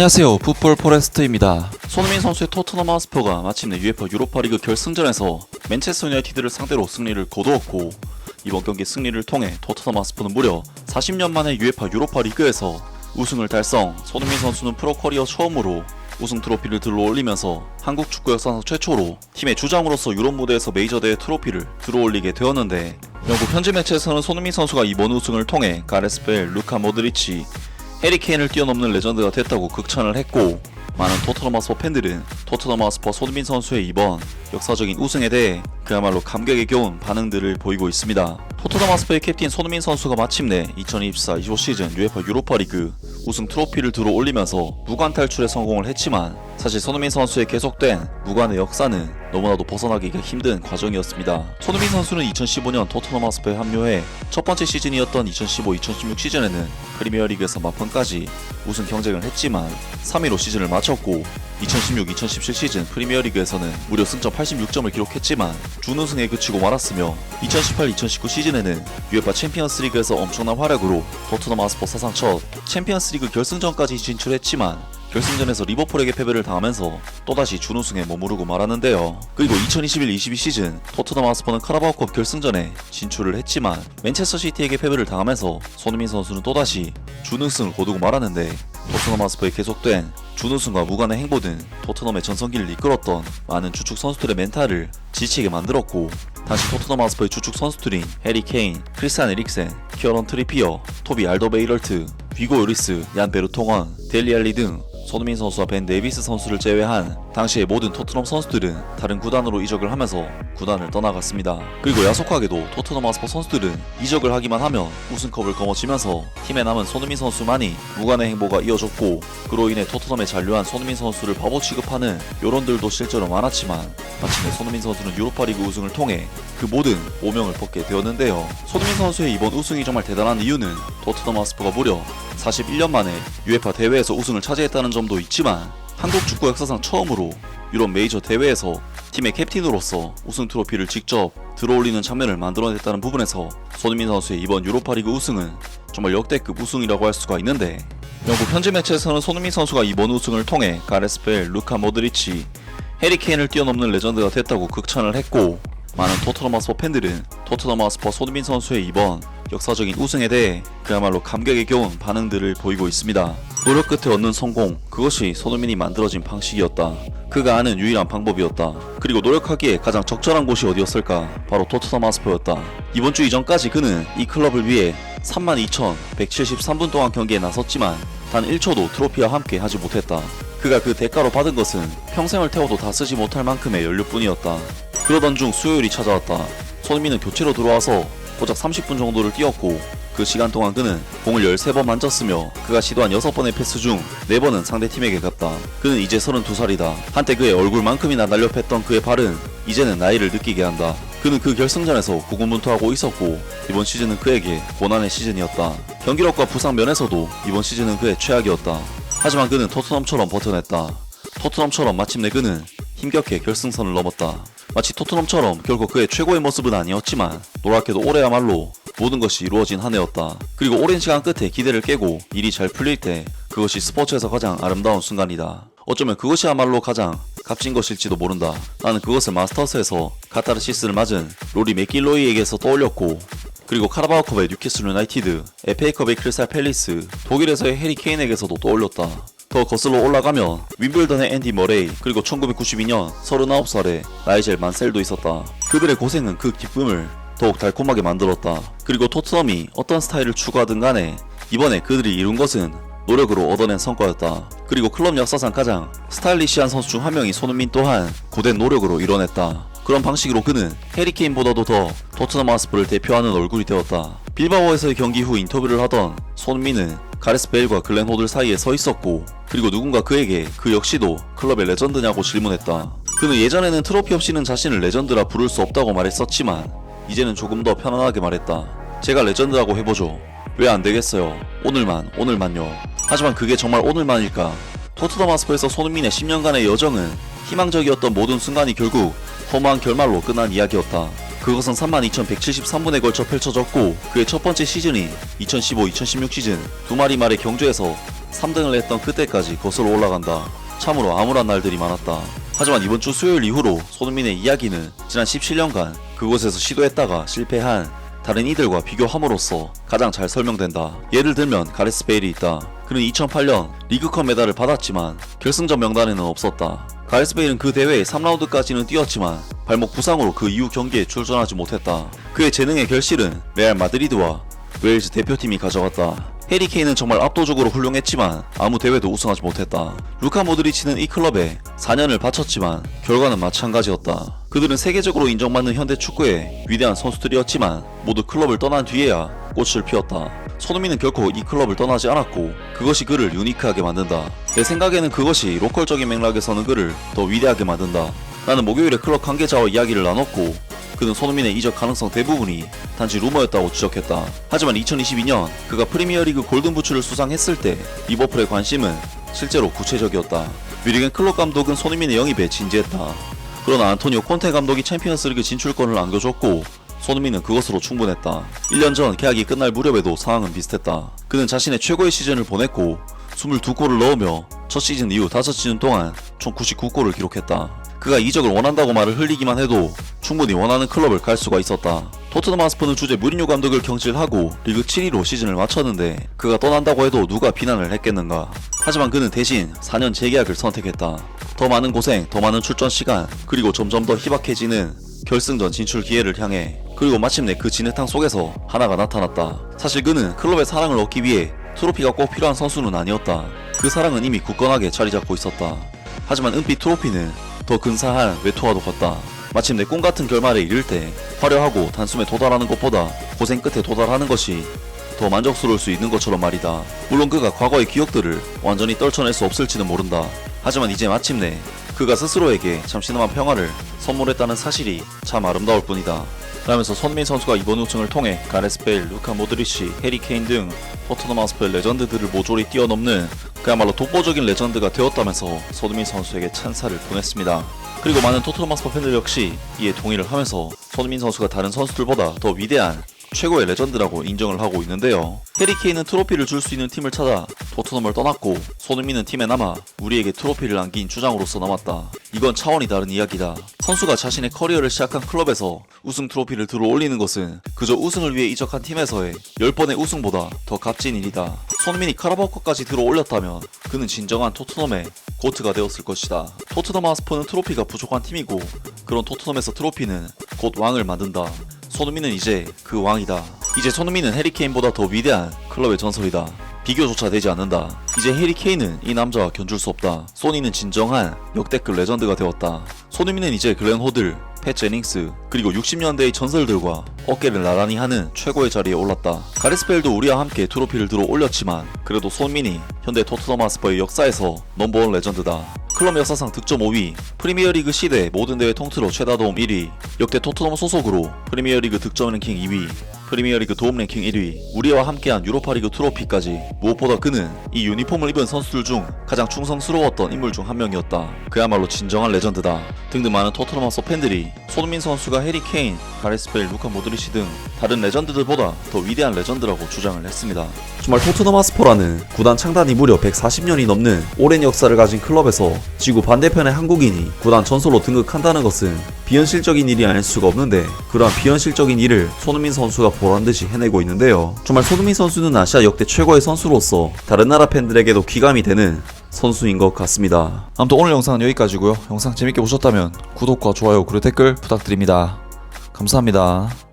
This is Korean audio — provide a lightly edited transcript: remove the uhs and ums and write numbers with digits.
안녕하세요, 풋볼 포레스트입니다. 손흥민 선수의 토트넘 하스퍼가 마침내 UEFA 유로파리그 결승전에서 맨체스터 유나이티드를 상대로 승리를 거두었고, 이번 경기 승리를 통해 토트넘 하스퍼는 무려 40년 만에 UEFA 유로파리그에서 우승을 달성. 손흥민 선수는 프로 커리어 처음으로 우승 트로피를 들어올리면서 한국 축구 역사상 최초로 팀의 주장으로서 유럽 무대에서 메이저 대회 트로피를 들어올리게 되었는데, 영국 현지 매체에서는 손흥민 선수가 이번 우승을 통해 가레스 베일, 루카 모드리치, 해리 케인을 뛰어넘는 레전드가 됐다고 극찬을 했고, 많은 토트넘 하스퍼 팬들은 토트넘 하스퍼 손흥민 선수의 이번 역사적인 우승에 대해 그야말로 감격에 겨운 반응들을 보이고 있습니다. 토트넘 하스퍼의 캡틴 손흥민 선수가 마침내 2024-25 시즌 UEFA 유로파리그 우승 트로피를 들어올리면서 무관 탈출에 성공을 했지만, 사실 손흥민 선수의 계속된 무관의 역사는 너무나도 벗어나기가 힘든 과정이었습니다. 손흥민 선수는 2015년 토트넘 하스퍼에 합류해 첫 번째 시즌이었던 2015-2016 시즌에는 프리미어리그에서 막판까지 우승 경쟁을 했지만 3위로 시즌을 마쳤고, 2016-2017 시즌 프리미어리그에서는 무려 승점 86점을 기록했지만 준우승에 그치고 말았으며, 2018-2019 시즌에는 UEFA 챔피언스리그에서 엄청난 활약으로 토트넘 하스퍼 사상 첫 챔피언스리그 결승전까지 진출했지만 결승전에서 리버풀에게 패배를 당하면서 또다시 준우승에 머무르고 말았는데요. 그리고 2021-22 시즌 토트넘 하스퍼는 카라바오컵 결승전에 진출을 했지만 맨체스터 시티에게 패배를 당하면서 손흥민 선수는 또다시 준우승을 거두고 말았는데, 토트넘 하스퍼의 계속된 준우승과 무관의 행보는 토트넘의 전성기를 이끌었던 많은 주축 선수들의 멘탈을 지치게 만들었고, 당시 토트넘 하스퍼의 주축 선수들인 해리 케인, 크리스찬 에릭센, 키어런 트리피어, 토비 알더베이럴트, 비고 요리스, 얀 베르통원, 델리 알리 등 손흥민 선수와 벤 네비스 선수를 제외한 당시의 모든 토트넘 선수들은 다른 구단으로 이적을 하면서 구단을 떠나갔습니다. 그리고 야속하게도 토트넘 하스퍼 선수들은 이적을 하기만 하면 우승컵을 거머쥐면서 팀에 남은 손흥민 선수만이 무관의 행보가 이어졌고, 그로 인해 토트넘에 잔류한 손흥민 선수를 바보 취급하는 여론들도 실제로 많았지만, 마침내 손흥민 선수는 유로파리그 우승을 통해 그 모든 오명을 벗게 되었는데요. 손흥민 선수의 이번 우승이 정말 대단한 이유는 토트넘 하스퍼가 무려 41년 만에 UEFA 대회에서 우승을 차지했다는 점도 있지만, 한국 축구 역사상 처음으로 유럽 메이저 대회에서 팀의 캡틴으로서 우승 트로피를 직접 들어올리는 장면을 만들어냈다는 부분에서 손흥민 선수의 이번 유로파리그 우승은 정말 역대급 우승이라고 할 수가 있는데, 영국 현지 매체에서는 손흥민 선수가 이번 우승을 통해 가레스 베일, 루카 모드리치, 해리 케인을 뛰어넘는 레전드가 됐다고 극찬을 했고, 많은 토트넘 하스퍼 팬들은 토트넘 하스퍼 손흥민 선수의 이번 역사적인 우승에 대해 그야말로 감격에 겨운 반응들을 보이고 있습니다. 노력 끝에 얻는 성공, 그것이 손흥민이 만들어진 방식이었다. 그가 아는 유일한 방법이었다. 그리고 노력하기에 가장 적절한 곳이 어디였을까? 바로 토트넘 하스퍼였다. 이번 주 이전까지 그는 이 클럽을 위해 32,173분 동안 경기에 나섰지만 단 1초도 트로피와 함께 하지 못했다. 그가 그 대가로 받은 것은 평생을 태워도 다 쓰지 못할 만큼의 연료뿐이었다. 그러던 중 수요일이 찾아왔다. 손흥민은 교체로 들어와서 고작 30분 정도를 뛰었고, 그 시간 동안 그는 공을 13번 만졌으며 그가 시도한 6번의 패스 중 4번은 상대팀에게 갔다. 그는 이제 32살이다. 한때 그의 얼굴만큼이나 날렵했던 그의 발은 이제는 나이를 느끼게 한다. 그는 그 결승전에서 고군분투하고 있었고, 이번 시즌은 그에게 고난의 시즌이었다. 경기력과 부상 면에서도 이번 시즌은 그의 최악이었다. 하지만 그는 토트넘처럼 버텨냈다. 토트넘처럼 마침내 그는 힘겹게 결승선을 넘었다. 마치 토트넘처럼 결국 그의 최고의 모습은 아니었지만 노랗게도 올해야말로 모든 것이 이루어진 한 해였다. 그리고 오랜 시간 끝에 기대를 깨고 일이 잘 풀릴 때 그것이 스포츠에서 가장 아름다운 순간이다. 어쩌면 그것이야말로 가장 값진 것일지도 모른다. 나는 그것을 마스터스에서 카타르시스를 맞은 로리 맥길로이에게서 떠올렸고, 그리고 카라바오컵의 뉴캐슬 유나이티드, FA컵의 크리스탈 팰리스, 독일에서의 해리 케인에게서도 떠올렸다. 더 거슬러 올라가면 윈블던의 앤디 머레이, 그리고 1992년 39살의 나이젤 만셀도 있었다. 그들의 고생은 그 기쁨을 더욱 달콤하게 만들었다. 그리고 토트넘이 어떤 스타일을 추구하든 간에 이번에 그들이 이룬 것은 노력으로 얻어낸 성과였다. 그리고 클럽 역사상 가장 스타일리시한 선수 중 한 명이 손흥민 또한 고된 노력으로 이뤄냈다. 그런 방식으로 그는 해리 케인보다도 더 토트넘 하스퍼를 대표하는 얼굴이 되었다. 빌바오에서의 경기 후 인터뷰를 하던 손흥민은 가레스 베일과 글렌 호들 사이에 서 있었고, 그리고 누군가 그에게 그 역시도 클럽의 레전드냐고 질문했다. 그는 예전에는 트로피 없이는 자신을 레전드라 부를 수 없다고 말했었지만 이제는 조금 더 편안하게 말했다. 제가 레전드라고 해보죠. 왜 안되겠어요. 오늘만요. 하지만 그게 정말 오늘만일까? 토트넘 하스퍼에서 손흥민의 10년간의 여정은 희망적이었던 모든 순간이 결국 허무한 결말로 끝난 이야기였다. 그것은 32,173분에 걸쳐 펼쳐졌고, 그의 첫 번째 시즌인 2015-2016 시즌 두 마리 말의 경주에서 3등을 했던 그때까지 거슬러 올라간다. 참으로 암울한 날들이 많았다. 하지만 이번 주 수요일 이후로 손흥민의 이야기는 지난 17년간 그곳에서 시도했다가 실패한 다른 이들과 비교함으로써 가장 잘 설명된다. 예를 들면 가레스 베일이 있다. 그는 2008년 리그컵 메달을 받았지만 결승전 명단에는 없었다. 가레스 베일은 그 대회에 3라운드까지는 뛰었지만 발목 부상으로 그 이후 경기에 출전하지 못했다. 그의 재능의 결실은 레알 마드리드와 웨일즈 대표팀이 가져갔다. 해리 케인은 정말 압도적으로 훌륭했지만 아무 대회도 우승하지 못했다. 루카 모드리치는 이 클럽에 4년을 바쳤지만 결과는 마찬가지였다. 그들은 세계적으로 인정받는 현대 축구의 위대한 선수들이었지만 모두 클럽을 떠난 뒤에야 꽃을 피웠다. 손흥민은 결코 이 클럽을 떠나지 않았고 그것이 그를 유니크하게 만든다. 내 생각에는 그것이 로컬적인 맥락에서는 그를 더 위대하게 만든다. 나는 목요일에 클럽 관계자와 이야기를 나눴고 그는 손흥민의 이적 가능성 대부분이 단지 루머였다고 지적했다. 하지만 2022년 그가 프리미어리그 골든부츠를 수상했을 때 리버풀의 관심은 실제로 구체적이었다. 뮤리겐 클럽 감독은 손흥민의 영입에 진지했다. 그러나 안토니오 콘테 감독이 챔피언스리그 진출권을 안겨줬고 손흥민은 그것으로 충분했다. 1년 전 계약이 끝날 무렵에도 상황은 비슷했다. 그는 자신의 최고의 시즌을 보냈고 22골을 넣으며 첫 시즌 이후 5시즌 동안 총 99골을 기록했다. 그가 이적을 원한다고 말을 흘리기만 해도 충분히 원하는 클럽을 갈 수가 있었다. 토트넘 하스퍼는 주제 무리뉴 감독을 경질하고 리그 7위로 시즌을 마쳤는데 그가 떠난다고 해도 누가 비난을 했겠는가. 하지만 그는 대신 4년 재계약을 선택했다. 더 많은 고생, 더 많은 출전 시간, 그리고 점점 더 희박해지는 결승전 진출 기회를 향해. 그리고 마침내 그 진흙탕 속에서 하나가 나타났다. 사실 그는 클럽의 사랑을 얻기 위해 트로피가 꼭 필요한 선수는 아니었다. 그 사랑은 이미 굳건하게 자리 잡고 있었다. 하지만 은빛 트로피는 더 근사한 외투와도 같다. 마침내 꿈같은 결말에 이를 때 화려하고 단숨에 도달하는 것보다 고생 끝에 도달하는 것이 더 만족스러울 수 있는 것처럼 말이다. 물론 그가 과거의 기억들을 완전히 떨쳐낼 수 없을지는 모른다. 하지만 이제 마침내 그가 스스로에게 잠시나마 평화를 선물했다는 사실이 참 아름다울 뿐이다. 라면서 손흥민 선수가 이번 우승을 통해 가레스 베일, 루카 모드리치, 해리 케인 등 토트넘 하스퍼의 레전드들을 모조리 뛰어넘는 그야말로 독보적인 레전드가 되었다면서 손흥민 선수에게 찬사를 보냈습니다. 그리고 많은 토트넘 하스퍼 팬들 역시 이에 동의를 하면서 손흥민 선수가 다른 선수들보다 더 위대한 최고의 레전드라고 인정을 하고 있는데요. 해리 케인은 트로피를 줄 수 있는 팀을 찾아 토트넘을 떠났고 손흥민은 팀에 남아 우리에게 트로피를 안긴 주장으로서 남았다. 이건 차원이 다른 이야기다. 선수가 자신의 커리어를 시작한 클럽에서 우승 트로피를 들어 올리는 것은 그저 우승을 위해 이적한 팀에서의 10번의 우승보다 더 값진 일이다. 손흥민이 카라바오컵까지 들어 올렸다면 그는 진정한 토트넘의 고트가 되었을 것이다. 토트넘 하스퍼는 트로피가 부족한 팀이고 그런 토트넘에서 트로피는 곧 왕을 만든다. 손흥민은 이제 그 왕이다. 이제 손흥민은 해리 케인보다 더 위대한 클럽의 전설이다. 비교조차 되지 않는다. 이제 해리 케인은 이 남자와 견줄 수 없다. 소니는 진정한 역대급 레전드가 되었다. 손흥민은 이제 글렌 호들, 팻 제닝스, 그리고 60년대의 전설들과 어깨를 나란히 하는 최고의 자리에 올랐다. 가레스 베일도 우리와 함께 트로피를 들어 올렸지만 그래도 손흥민이 현대 토트넘 하스퍼의 역사에서 넘버원 레전드다. 클럽 역사상 득점 5위, 프리미어리그 시대 모든 대회 통틀어 최다 도움 1위, 역대 토트넘 소속으로 프리미어리그 득점 랭킹 2위, 프리미어리그 도움 랭킹 1위, 우리와 함께한 유로파리그 트로피까지. 무엇보다 그는 이 유니폼을 입은 선수들 중 가장 충성스러웠던 인물 중 한 명이었다. 그야말로 진정한 레전드다. 등등 많은 토트넘 하스퍼 팬들이 손흥민 선수가 해리 케인, 가레스 베일, 루카 모드리치 등 다른 레전드들보다 더 위대한 레전드라고 주장을 했습니다. 정말 토트넘 하스퍼라는 구단 창단이 무려 140년이 넘는 오랜 역사를 가진 클럽에서 지구 반대편의 한국인이 구단 전설로 등극한다는 것은 비현실적인 일이 아닐 수가 없는데 그러한 비현실적인 일을 손흥민 선수가 보란듯이 해내고 있는데요. 정말 손흥민 선수는 아시아 역대 최고의 선수로서 다른 나라 팬들에게도 귀감이 되는 선수인 것 같습니다. 아무튼 오늘 영상은 여기까지고요. 영상 재밌게 보셨다면 구독과 좋아요 그리고 댓글 부탁드립니다. 감사합니다.